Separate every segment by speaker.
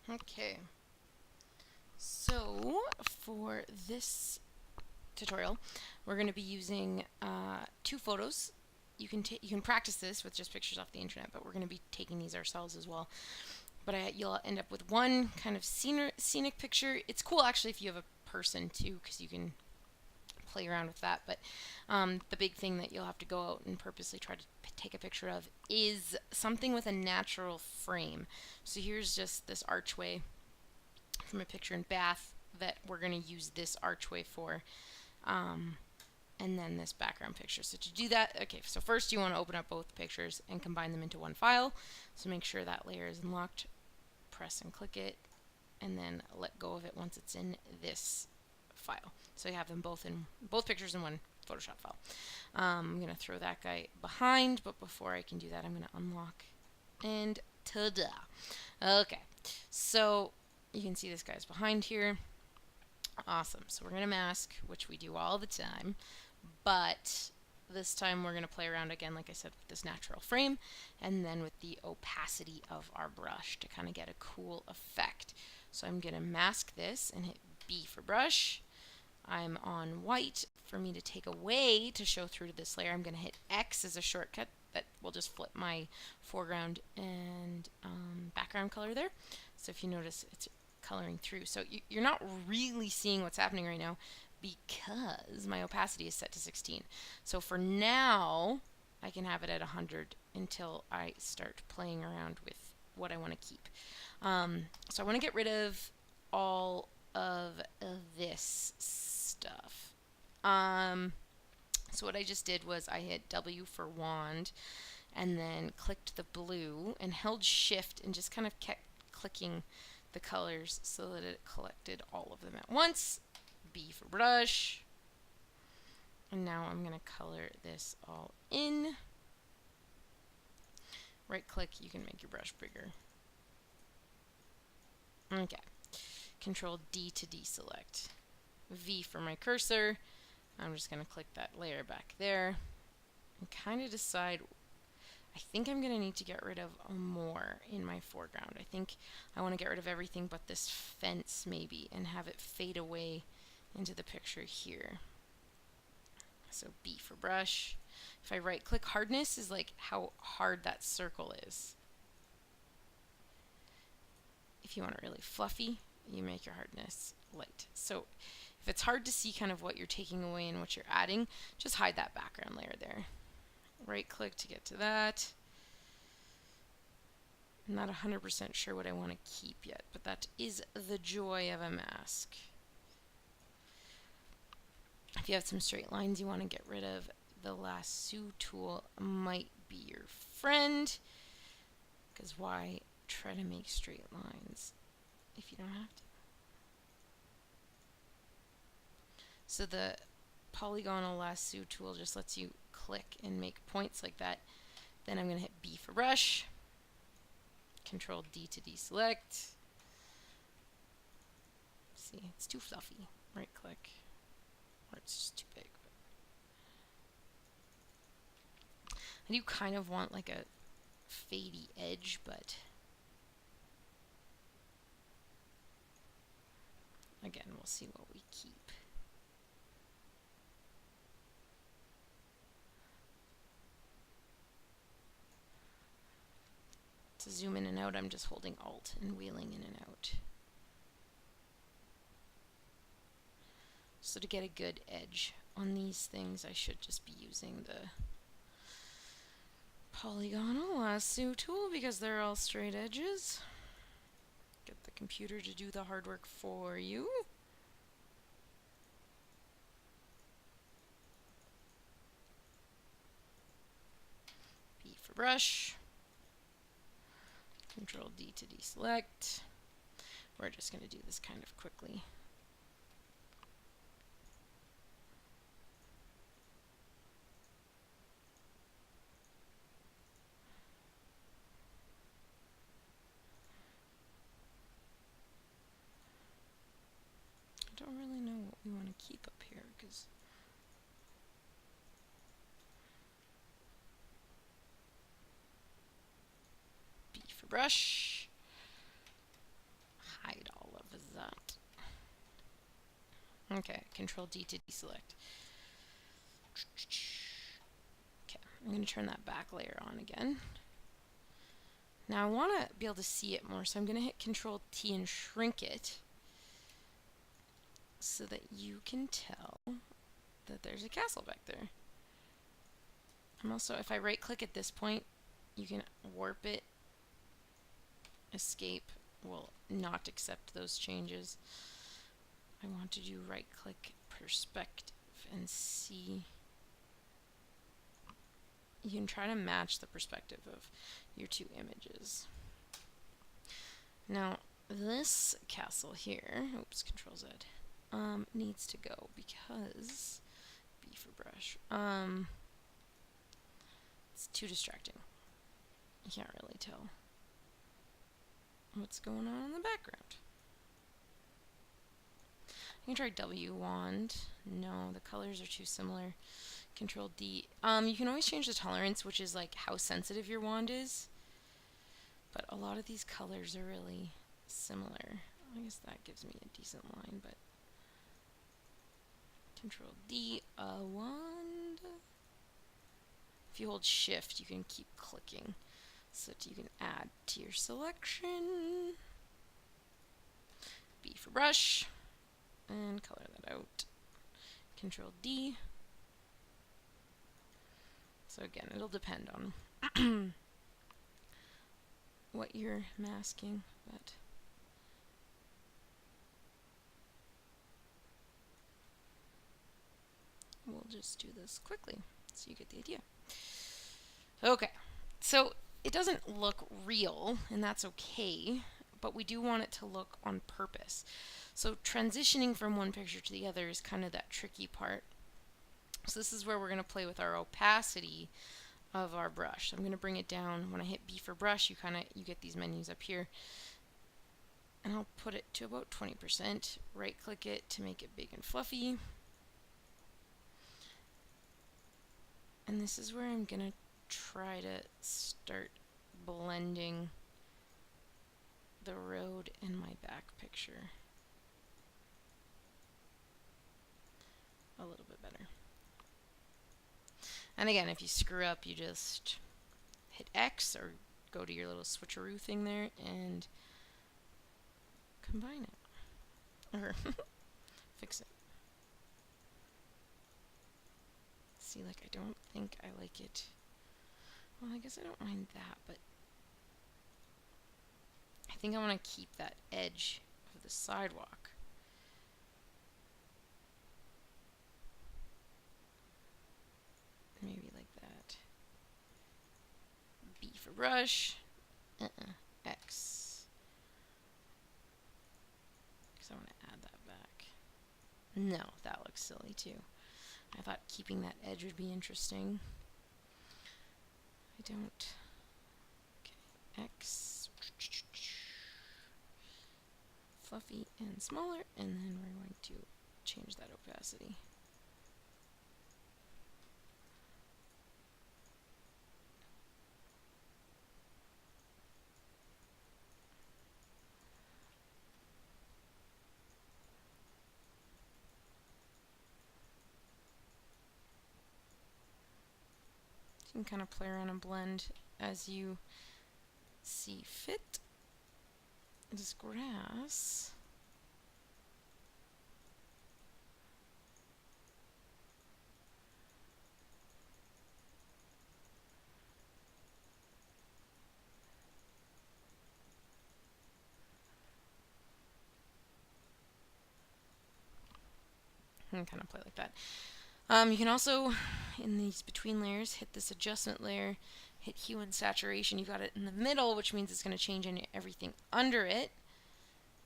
Speaker 1: Okay, so for this tutorial, we're going to be using two photos. You can practice this with just pictures off the internet, but we're going to be taking these ourselves as well. But you'll end up with one kind of scenic picture. It's cool actually if you have a person too, because you can play around with that. But the big thing that you'll have to go out and purposely try to take a picture of is something with a natural frame. So here's just this archway from a picture in Bath that we're going to use this archway for. And then this background picture. So to do that, okay, so first you want to open up both pictures and combine them into one file. So make sure that layer is unlocked, press and click it, and then let go of it once it's in this file. So you have them both pictures in one Photoshop file. I'm going to throw that guy behind, but before I can do that, I'm going to unlock, and ta-da! Okay, so you can see this guy's behind here. Awesome. So we're going to mask, which we do all the time, but this time we're going to play around again, like I said, with this natural frame and then with the opacity of our brush to kind of get a cool effect. So I'm going to mask this and hit B for brush. I'm on white. For me to take away to show through to this layer, I'm going to hit X as a shortcut that will just flip my foreground and background color there. So if you notice, it's coloring through. So you're not really seeing what's happening right now because my opacity is set to 16. So for now, I can have it at 100 until I start playing around with what I want to keep. So I want to get rid of all of this stuff. So what I just did was I hit W for wand and then clicked the blue and held shift and just kind of kept clicking the colors so that it collected all of them at once. B for brush. And now I'm going to color this all in. Right click, you can make your brush bigger. Okay. Control D to deselect. V for my cursor. I'm just going to click that layer back there and kind of decide. I think I'm going to need to get rid of more in my foreground. I think I want to get rid of everything but this fence maybe and have it fade away into the picture here. So B for brush. If I right click, hardness is like how hard that circle is. If you want it really fluffy, you make your hardness light. So if it's hard to see kind of what you're taking away and what you're adding, just hide that background layer there. Right click to get to that. I'm not 100% sure what I want to keep yet, but that is the joy of a mask. If you have some straight lines you want to get rid of, the lasso tool might be your friend, because why try to make straight lines if you don't have to? So the polygonal lasso tool just lets you click and make points like that. Then I'm going to hit B for brush, Control D to deselect. See, it's too fluffy. Right click, or it's just too big. I do kind of want like a fadey edge, but again, we'll see what we keep. To zoom in and out, I'm just holding Alt and wheeling in and out. So to get a good edge on these things, I should just be using the polygonal lasso tool because they're all straight edges. Get the computer to do the hard work for you. B for brush. Control D to deselect. We're just going to do this kind of quickly. I don't really know what we want to keep up here because B for brush. Okay, Control D to deselect. Okay, I'm going to turn that back layer on again. Now I want to be able to see it more, so I'm going to hit Control T and shrink it so that you can tell that there's a castle back there. I'm also, if I right click at this point, you can warp it. Escape will not accept those changes. I want to do right click perspective and see. You can try to match the perspective of your two images. Now this castle here, oops, Control Z, needs to go because B for brush. It's too distracting. You can't really tell what's going on in the background. You can try W wand. No, the colors are too similar. Control D. You can always change the tolerance, which is like how sensitive your wand is. But a lot of these colors are really similar. I guess that gives me a decent line, but Control D, wand. If you hold Shift, you can keep clicking so that you can add to your selection. B for brush, and color that out. Control D. So again, it'll depend on what you're masking, but we'll just do this quickly so you get the idea. Okay, so it doesn't look real, and that's okay, but we do want it to look on purpose. So transitioning from one picture to the other is kind of that tricky part. So this is where we're going to play with our opacity of our brush. I'm going to bring it down. When I hit B for brush, you get these menus up here. And I'll put it to about 20%. Right click it to make it big and fluffy. And this is where I'm going to try to start blending the road in my back picture a little bit better. And again, if you screw up, you just hit X or go to your little switcheroo thing there and combine it. Or fix it. See, like, I don't think I like it. Well, I guess I don't mind that, but I think I want to keep that edge of the sidewalk. Maybe like that. B for brush. X. Because I want to add that back. No, that looks silly too. I thought keeping that edge would be interesting. I don't. Okay, X. Fluffy and smaller, and then we're going to change that opacity. You can kind of play around and blend as you see fit. This grass. And kind of play like that. You can also, in these between layers, hit this adjustment layer, hit hue and saturation. You've got it in the middle, which means it's going to change everything under it.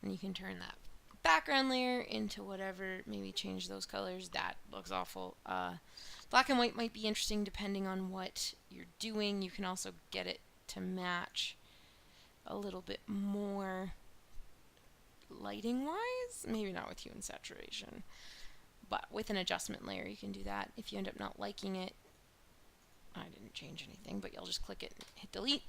Speaker 1: And you can turn that background layer into whatever, maybe change those colors. That looks awful. Black and white might be interesting depending on what you're doing. You can also get it to match a little bit more lighting wise. Maybe not with hue and saturation, but with an adjustment layer you can do that. If you end up not liking it, I didn't change anything, but you'll just click it and hit delete.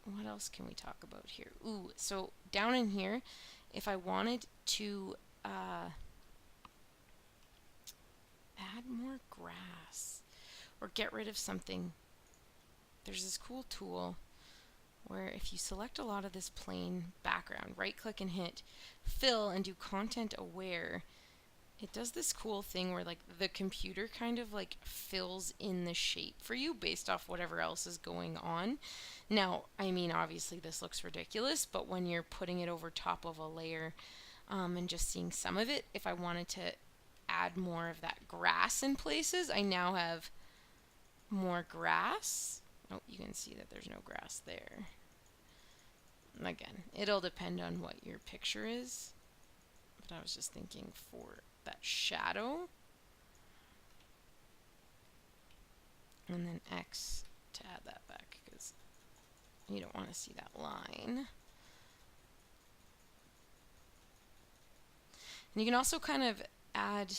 Speaker 1: What else can we talk about here? Ooh, so down in here if I wanted to add more grass or get rid of something, there's this cool tool where if you select a lot of this plain background, right click and hit fill and do content aware, it does this cool thing where like the computer kind of like fills in the shape for you based off whatever else is going on. Now, I mean, obviously this looks ridiculous, but when you're putting it over top of a layer and just seeing some of it, if I wanted to add more of that grass in places, I now have more grass. Oh, you can see that there's no grass there. Again, it'll depend on what your picture is, but I was just thinking for that shadow, and then X to add that back because you don't want to see that line. And you can also kind of add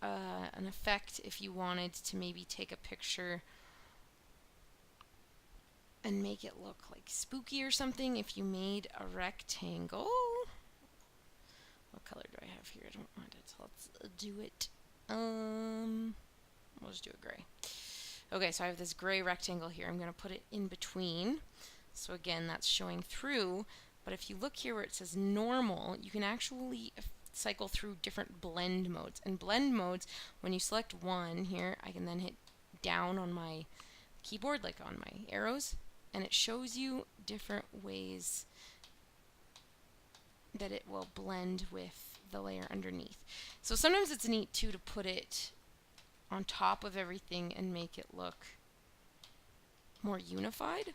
Speaker 1: an effect if you wanted to maybe take a picture and make it look like spooky or something. If you made a rectangle, what color do I have here? I don't want it, so let's do it. We'll just do it gray. Okay, so I have this gray rectangle here. I'm going to put it in between. So again, that's showing through. But if you look here where it says normal, you can actually cycle through different blend modes. And blend modes, when you select one here, I can then hit down on my keyboard, like on my arrows, and it shows you different ways that it will blend with the layer underneath. So sometimes it's neat too to put it on top of everything and make it look more unified.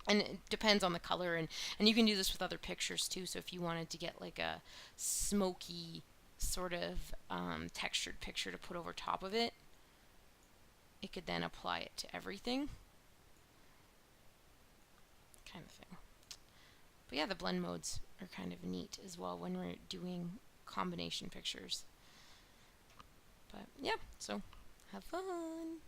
Speaker 1: And it depends on the color, and you can do this with other pictures too. So if you wanted to get like a smoky sort of textured picture to put over top of it, it could then apply it to everything, kind of thing. But yeah, the blend modes are kind of neat as well when we're doing combination pictures. But yeah, so have fun.